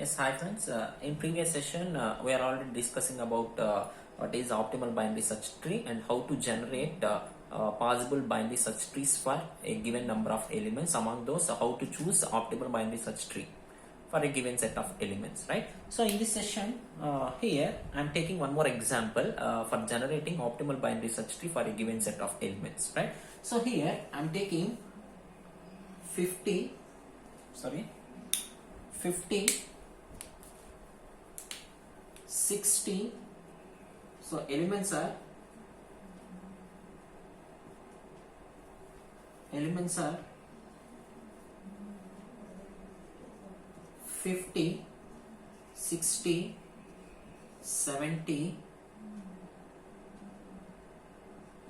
Yes, hi friends. In previous session, we are already discussing about what is optimal binary search tree and how to generate possible binary search trees for a given number of elements. Among those, how to choose optimal binary search tree for a given set of elements, right? So in this session, here I am taking one more example for generating optimal binary search tree for a given set of elements, right? So here I am taking 50, 60. So elements are 50, 60, 70,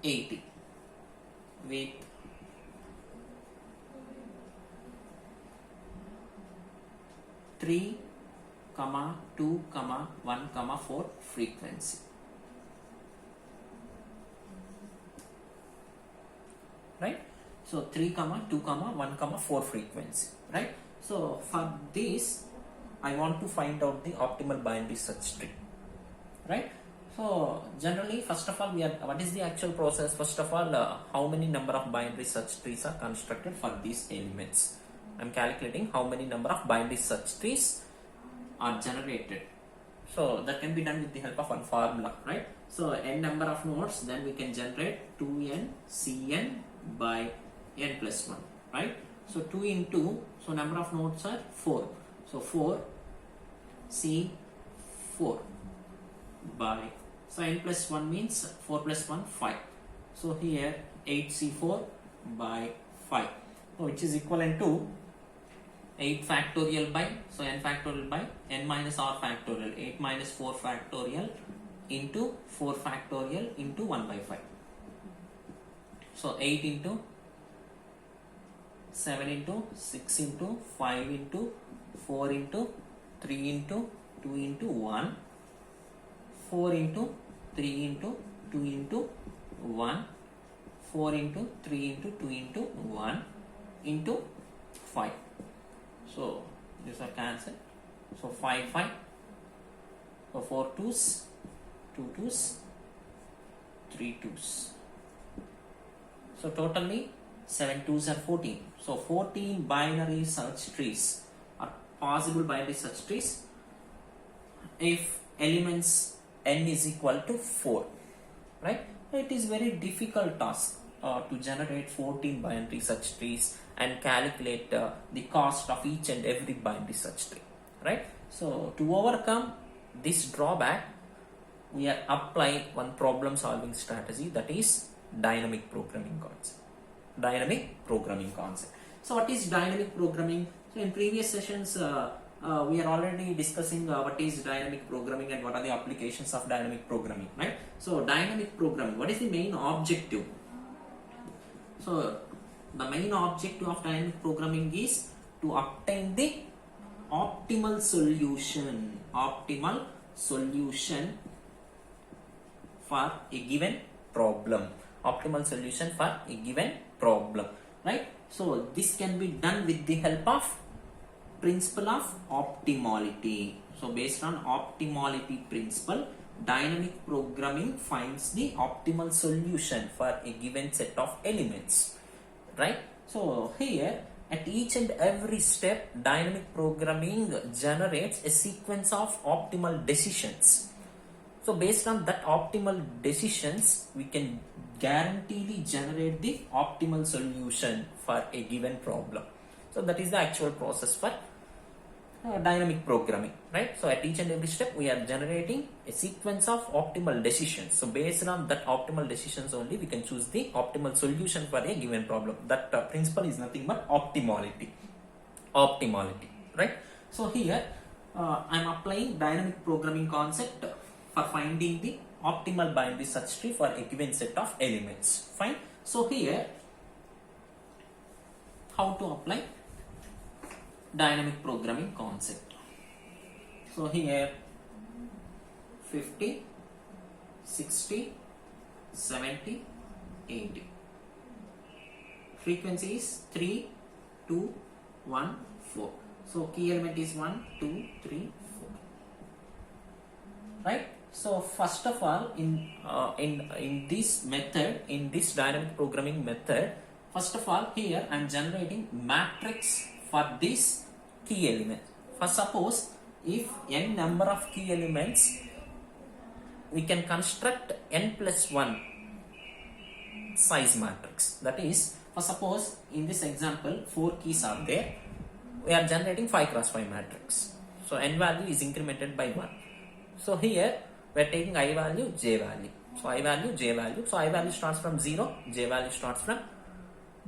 80 with 3, 2, 1, 4 frequency, right? So 3, 2, 1, 4 frequency, right? So for this I want to find out the optimal binary search tree, right? So generally, first of all, what is the actual process? First of all, how many number of binary search trees are constructed for these elements? I'm calculating how many number of binary search trees are generated. So that can be done with the help of one formula, right? So n number of nodes, then we can generate 2n Cn by n plus 1, right? So 2 into, so number of nodes are 4. So 4 C4 by, so n plus 1 means 4 plus 1, 5. So here 8C4 by 5, which is equivalent to 8 factorial by, so n factorial by n minus r factorial, 8 minus 4 factorial into 4 factorial into 1 by 5. So 8 into 7 into 6 into 5 into 4 into 3 into 2 into 1, 4 into 3 into 2 into 1, 4 into 3 into 2 into 1 into 5. So these are cancelled. So 5, 5. So 4 2s, 2 2s, 3 2s. So totally 7 2s are 14. So 14 binary search trees are possible binary search trees if elements n is equal to 4, right? It is very difficult task to generate 14 binary search trees and calculate the cost of each and every binary search tree, right? So to overcome this drawback, we are applying one problem solving strategy, that is dynamic programming concept. So what is dynamic programming? So in previous sessions, we are already discussing what is dynamic programming and what are the applications of dynamic programming, right? So dynamic programming, what is the main objective? So the main objective of dynamic programming is to obtain the optimal solution for a given problem. Right? So this can be done with the help of principle of optimality. So based on optimality principle, dynamic programming finds the optimal solution for a given set of elements, right? So here at each and every step, dynamic programming generates a sequence of optimal decisions. So based on that optimal decisions, we can guaranteedly generate the optimal solution for a given problem. So that is the actual process for dynamic programming, right? So at each and every step, we are generating a sequence of optimal decisions. So based on that optimal decisions only, we can choose the optimal solution for a given problem. That principle is nothing but optimality, right? So here I am applying dynamic programming concept for finding the optimal binary search tree for a given set of elements. Fine. So here, how to apply dynamic programming concept? So here 50, 60, 70, 80. Frequency is 3, 2, 1, 4. So key element is 1, 2, 3, 4. Right? So first of all, in this method, in this dynamic programming method, first of all, here I am generating matrix for this key element. For suppose if n number of key elements, we can construct n plus 1 size matrix. That is, for suppose in this example 4 keys are there, we are generating 5 cross 5 matrix. So n value is incremented by 1. So here we are taking I value, j value. So I value, j value. So I value starts from 0, j value starts from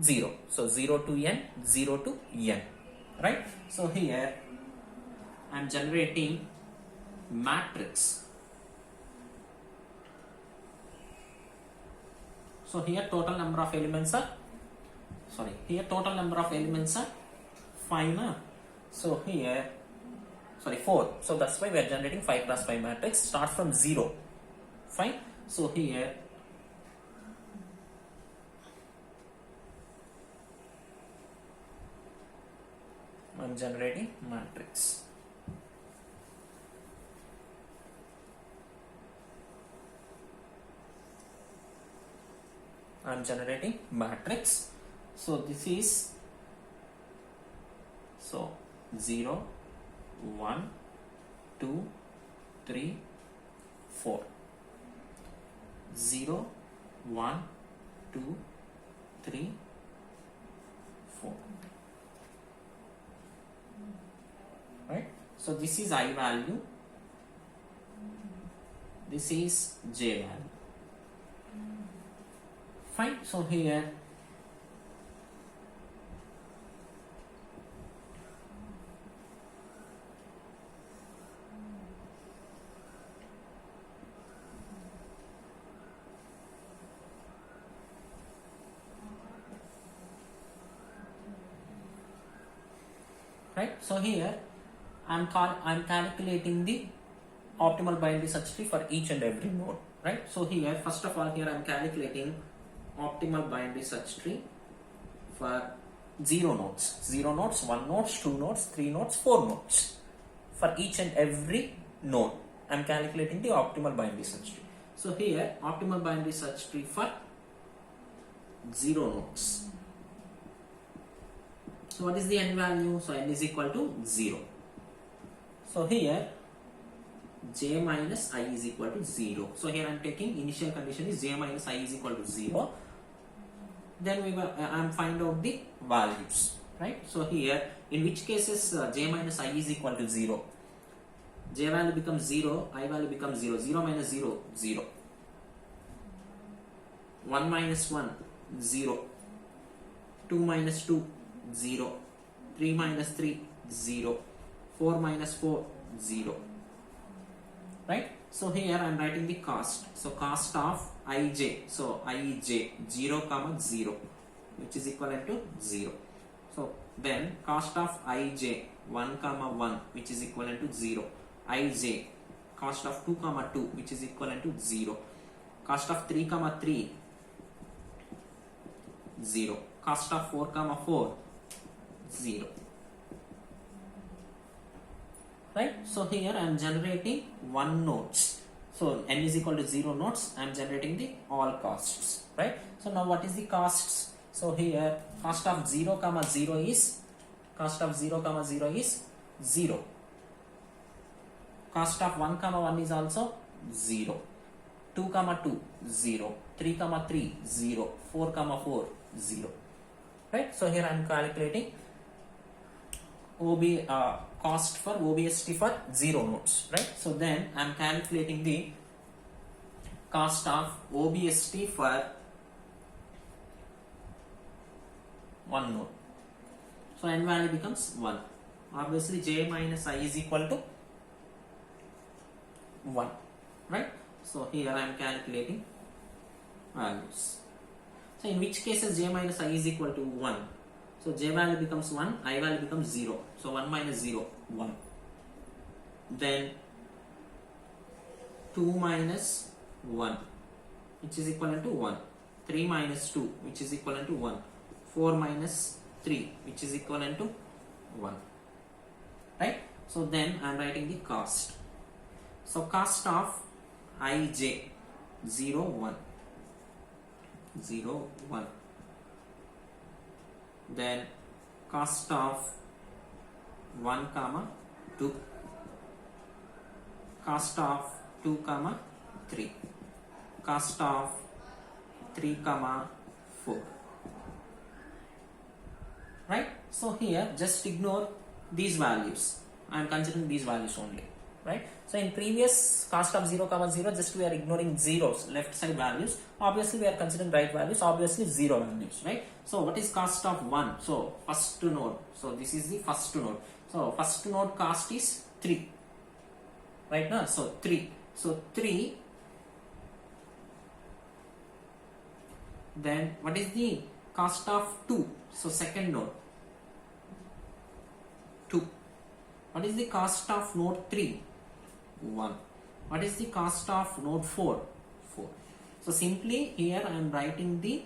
0. So 0 to n, 0 to n. Right? So here I am generating matrix. So here total number of elements are, here total number of elements are 5 now. So here, 4. So that's why we are generating 5 cross 5 matrix. Start from 0. Fine. So here I am generating matrix. I am generating matrix. So this is 0, 1, 2, 3, 4. 0, 1, 2, 3, 4. Right? So this is I value. This is j value. Fine. So here so here I'm calculating the optimal binary search tree for each and every node. Right? So here first of all, here I'm calculating optimal binary search tree for 0 nodes, 1 nodes, 2 nodes, 3 nodes, 4 nodes. For each and every node I'm calculating the optimal binary search tree. So here optimal binary search tree for 0 nodes. So what is the n value? So n is equal to 0. So here j minus I is equal to 0. So here I am taking initial condition is j minus I is equal to 0. Then I am find out the values. Right? So here in which cases j minus I is equal to 0. J value becomes 0, I value becomes 0. 0 minus 0, 0. 1 minus 1, 0. 2 minus 2, 0. 3 minus 3, 0. 4 minus 4, 0. Right? So here I am writing the cost. So cost of ij. So ij 0 comma 0, which is equivalent to 0. So then cost of ij 1 comma 1, which is equivalent to 0. Ij cost of 2 comma 2, which is equivalent to 0. Cost of 3 comma 3, 0. Cost of 4 comma 4, 0. Right? So here I am generating 1 nodes. So n is equal to 0 nodes. I am generating the all costs. Right? So now what is the costs? So here cost of 0 comma 0 is 0. Cost of 1 comma 1 is also 0. 2 comma 2, 0. 3 comma 3, 0. 4 comma 4, 0. Right? So here I am calculating cost for OBST for 0 nodes. Right? So then I am calculating the cost of OBST for 1 node. So n value becomes 1. Obviously j minus I is equal to 1. Right? So here I am calculating values. So in which cases j minus I is equal to 1? So j value becomes 1, I value becomes 0. So 1 minus 0, 1. Then 2 minus 1, which is equivalent to 1. 3 minus 2, which is equivalent to 1. 4 minus 3, which is equivalent to 1. right? So then I am writing the cost. So cost of ij 0 1 0 1, then cost of 1 comma 2, cost of 2 comma 3, cost of 3 comma 4, right? So here just ignore these values. I am considering these values only, right? So in previous cost of 0 comma 0, just we are ignoring zeros, left side values. Obviously we are considering right values, obviously 0 values, right? So what is cost of 1? So first node, so this is the first node. So first node cost is 3, right now? So 3, so 3. Then what is the cost of 2? So second node 2. What is the cost of node 3? 1. What is the cost of node 4? 4. So simply here I am writing the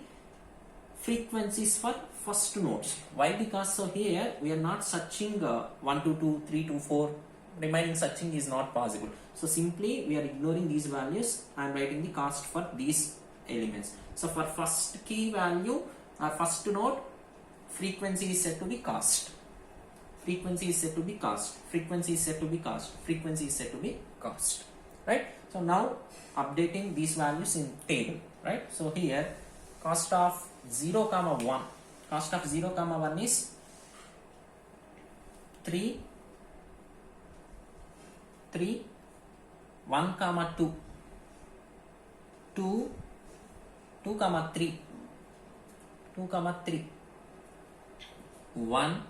frequencies for first nodes. Why? Because so here we are not searching 1 to 2, 3 to 4. Remaining searching is not possible. So simply we are ignoring these values. I am writing the cost for these elements. So for first key value or first node, frequency is set to be cost. Frequency is set to be cost. Frequency is set to be cost. Frequency is set to be cost. Right? So now updating these values in table. Right? So here cost of 0 comma 1. Cost of 0 comma 1 is 3, 1 comma 2, 2 comma 3, 2 comma 3, 1.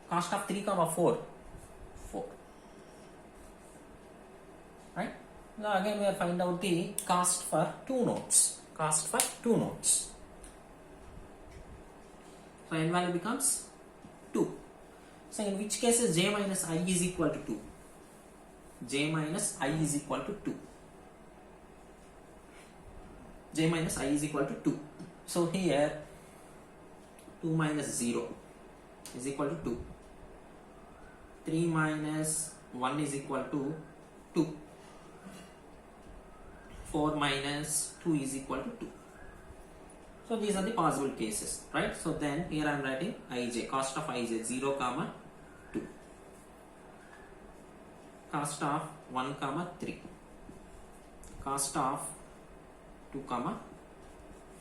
Cost of 3 comma 4, 4, right? Now again we are find out the cost for 2 nodes. Cost for 2 nodes. So n value becomes 2. So in which cases j minus I is equal to 2? J minus I is equal to 2. J minus I is equal to 2. So here 2 minus 0 is equal to 2. 3 minus 1 is equal to 2. 4 minus 2 is equal to 2. So these are the possible cases, right? So then here I am writing ij, cost of ij 0 comma 2, cost of 1 comma 3, cost of 2 comma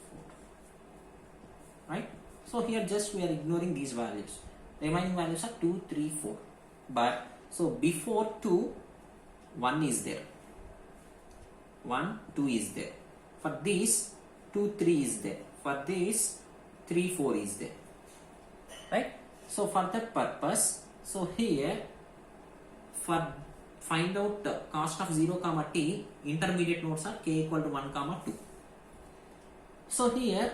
4, right? So here just we are ignoring these values. Remaining values are 2, 3, 4. But so before 2, 1 is there. 1, 2 is there. For this, 2, 3 is there. For this, 3, 4 is there. Right? So for that purpose, so here for find out the cost of 0 comma t, intermediate nodes are k equal to 1 comma 2. So here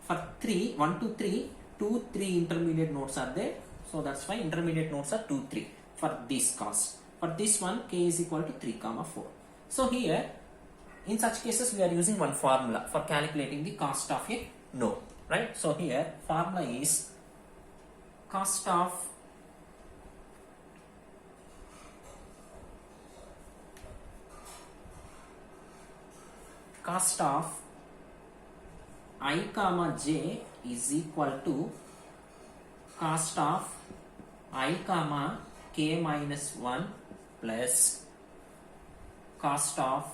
for 3, 1 to 3, 2, 3 intermediate nodes are there. So that's why intermediate nodes are 2, 3 for this cost. For this one, k is equal to 3 comma 4. So here in such cases we are using one formula for calculating the cost of a node, right? So here formula is cost of I comma j is equal to cost of I comma k minus 1 plus cost of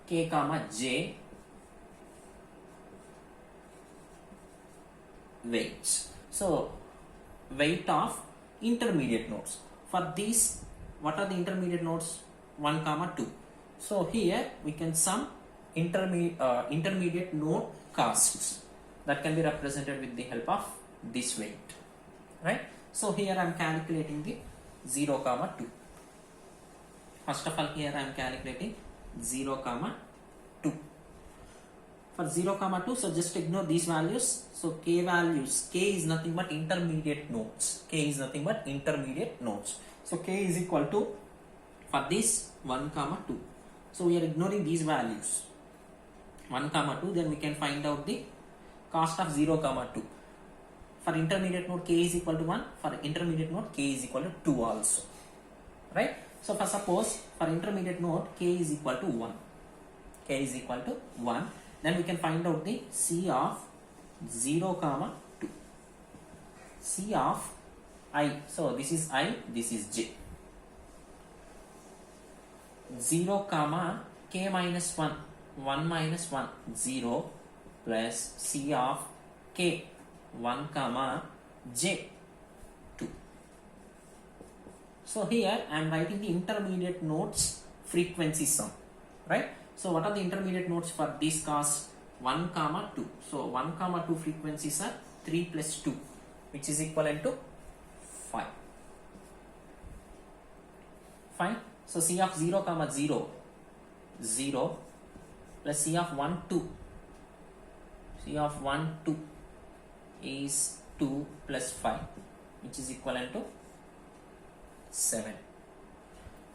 k comma j weights. So weight of intermediate nodes. For these, what are the intermediate nodes? 1 comma 2. So here we can sum intermediate node costs that can be represented with the help of this weight, right? So here I am calculating the 0 comma 2. First of all, here I am calculating 0 comma 2. For 0 comma 2, so just ignore these values. So k values, k is nothing but intermediate nodes. K is nothing but intermediate nodes. So k is equal to, for this 1 comma 2. So we are ignoring these values. 1 comma 2, then we can find out the cost of 0 comma 2. For intermediate node k is equal to 1, for intermediate node k is equal to 2 also, right? So for suppose for intermediate node k is equal to 1, k is equal to 1, then we can find out the C of 0 comma 2, C of I. So this is I, this is j. 0 comma k minus 1, 1 minus 1, 0 plus C of k 1 comma j 2. So here I am writing the intermediate nodes frequency sum, right? So what are the intermediate nodes for this cast? 1 comma 2. So 1 comma 2 frequencies are 3 plus 2, which is equivalent to 5. Fine. So C of 0 comma 0, 0 plus C of 1 2. C of 1 2 is 2 plus 5, which is equivalent to 7.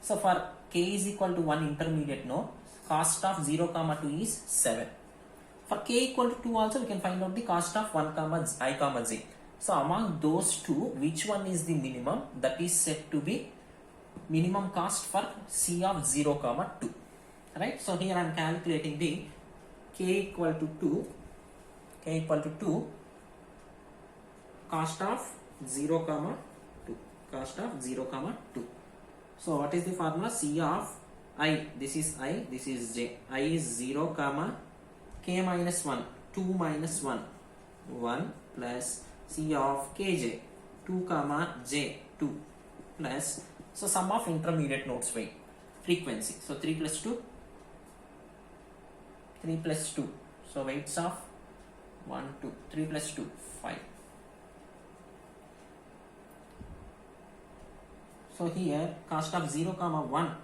So for k is equal to 1 intermediate node, cost of 0 comma 2 is 7. For k equal to 2 also we can find out the cost of 1 comma I comma j. So among those two, which one is the minimum? That is said to be minimum cost for C of 0 comma 2, right? So here I am calculating the k equal to 2, k equal to 2, cost of 0 comma 2, cost of 0 comma 2. So what is the formula? C of I, this is I, this is j. I is 0 comma k minus 1, 2 minus 1, 1 plus C of kj, 2 comma j, 2 plus, so sum of intermediate nodes weight frequency. So 3 plus 2, 3 plus 2. So weights of 1, 2, 3 plus 2, 5. So here cost of 0 comma 1,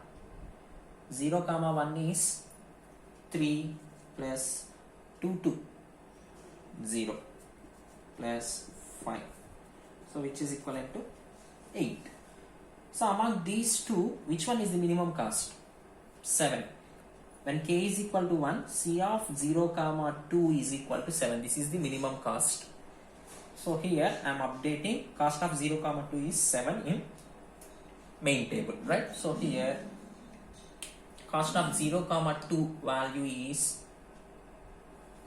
0 comma 1 is 3 plus 2, 2, 0 plus 5. So which is equivalent to 8. So among these two, which one is the minimum cost? 7. When k is equal to 1, C of 0 comma 2 is equal to 7. This is the minimum cost. So here I am updating cost of 0 comma 2 is 7 in main table, right? So here cost of 0 comma 2 value is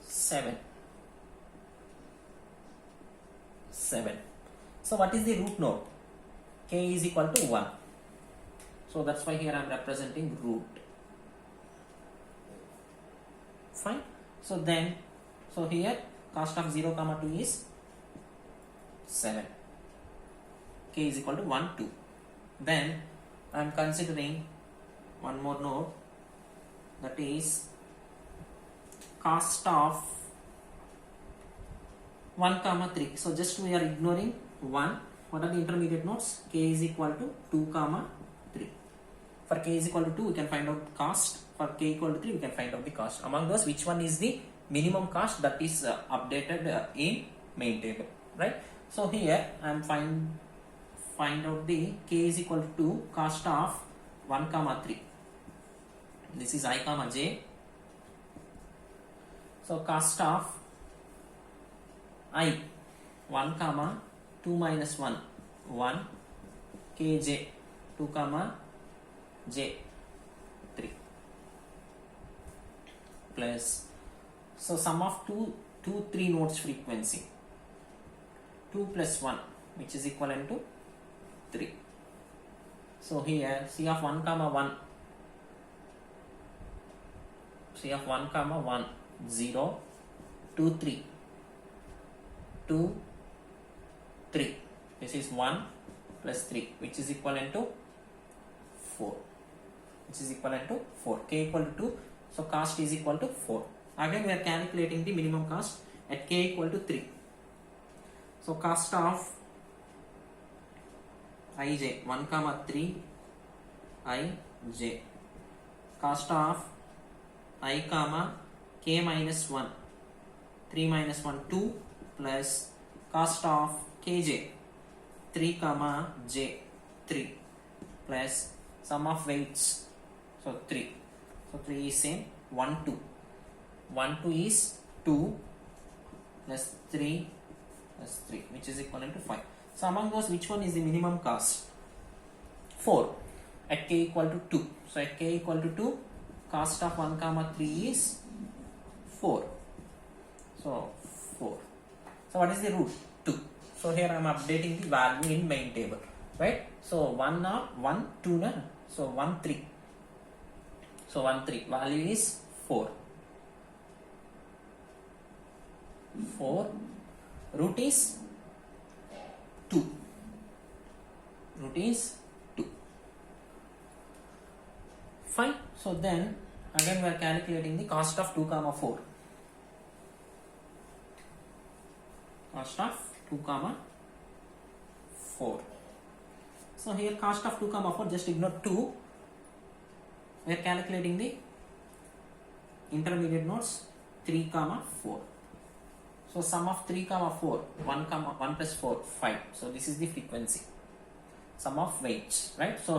7. 7. So what is the root node? K is equal to 1. So that's why here I am representing root. Fine. So then, so here cost of 0 comma 2 is 7. K is equal to 1, 2. Then I am considering one more node, that is cost of 1 comma 3. So just we are ignoring 1. What are the intermediate nodes? K is equal to 2 comma 3. For k is equal to 2 we can find out cost. For k equal to 3 we can find out the cost. Among those, which one is the minimum cost that is updated in main table, right? So here I am find out the k is equal to 2, cost of 1 comma 3. This is I comma j. So cost of I 1 comma 2 minus 1, 1 kj 2 comma j 3 plus, so sum of 3 nodes frequency, 2 plus 1, which is equivalent to 3. So here C of 1 comma 1, C of 1 comma 1, 0, 2, 3, 2, 3. This is 1 plus 3, which is equivalent to 4. Which is equivalent to 4. K equal to 2. So cost is equal to 4. Again we are calculating the minimum cost at k equal to 3. So cost of ij 1 comma 3 ij, cost of I comma k minus 1, 3 minus 1, 2 plus cost of kj 3 comma j 3 plus sum of weights, so 3. So 3 is same, 1 2. 1 2 is 2 plus 3 plus 3, which is equivalent to 5. So among those, which one is the minimum cost? 4 at k equal to 2. So at k equal to 2, cost of 1 comma 3 is 4. So 4. So what is the root? 2. So here I am updating the value in main table, right? So 1 2 na, so 1 3. So 1 3 value is 4. 4 root is 2. Root is 2. Fine. So then again we are calculating the cost of 2 comma 4. Cost of 2 comma 4. So here cost of 2 comma 4, just ignore 2. We are calculating the intermediate nodes 3 comma 4. So sum of 3 comma 4, 1 plus 4, 5. So this is the frequency, sum of weights, right? So